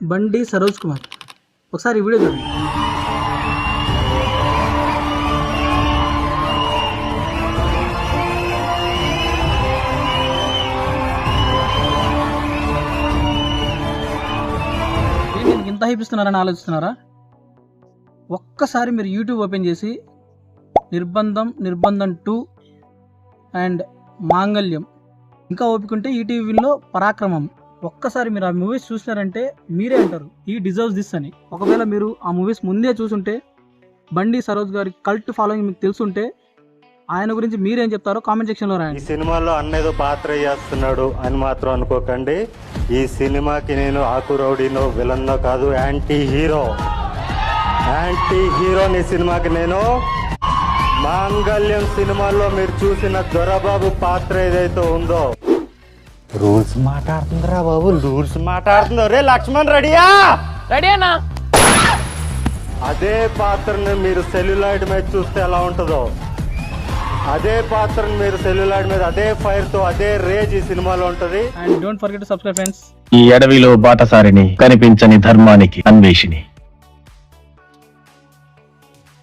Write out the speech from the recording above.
బండి సరోజ్ కుమార్. ఒకసారి ఈ వీడియో చూడండి. ఏంటి ఇంత హైప్ ఇస్తున్నారని ఆలోచిస్తున్నారా? ఒక్కసారి మీరు యూట్యూబ్ ఓపెన్ చేసి నిర్బంధం 2 అండ్ మాంగళ్యం, ఇంకా ఓపికంటే ఈటీవీలో పరాక్రమం, ఒక్కసారి మీరు ఆ మూవీస్ చూసినారంటే మీరే అంటారు ఈ డిజర్వ్స్ దిస్ అని. ఒకవేళ మీరు ఆ మూవీస్ ముందే చూసుంటే, బండి సరోజ్ గారి కల్ట్ ఫాలోయింగ్ మీకు తెలుసుంటే, ఆయన గురించి మీరేం చెప్తారో కామెంట్ సెక్షన్లో రాయండి. ఈ సినిమాలో అన్నేదో పాత్ర చేస్తున్నాడు అని మాత్రం అనుకోకండి. ఈ సినిమాకి నేను ఆకు రౌడీనో విలన్నో కాదు, యాంటీ హీరోని సినిమాకి నేను. మాంగళ్యం సినిమాలో మీరు చూసిన దొరబాబు పాత్ర ఏదైతే ఉందో, రూల్స్ మాట్లాడుతుందిరా బాబు, రూల్స్ మాట్లాడుతుందో. రే లక్ష్మణ్ రెడీయా? రెడీ అన్నా. అదే పాత్రని మీరు సెల్యులాయిడ్ మీద చూస్తే ఎలా ఉంటుందో, అదే పాత్రను మీరు సెల్యులాయిడ్ మీద అదే ఫైర్ తో అదే రేజ్ ఈ సినిమాలో ఉంటది. And don't forget to subscribe friends. ఈ అడవిలో బాటసారిని, కనిపించని ధర్మానికి అన్వేషిని.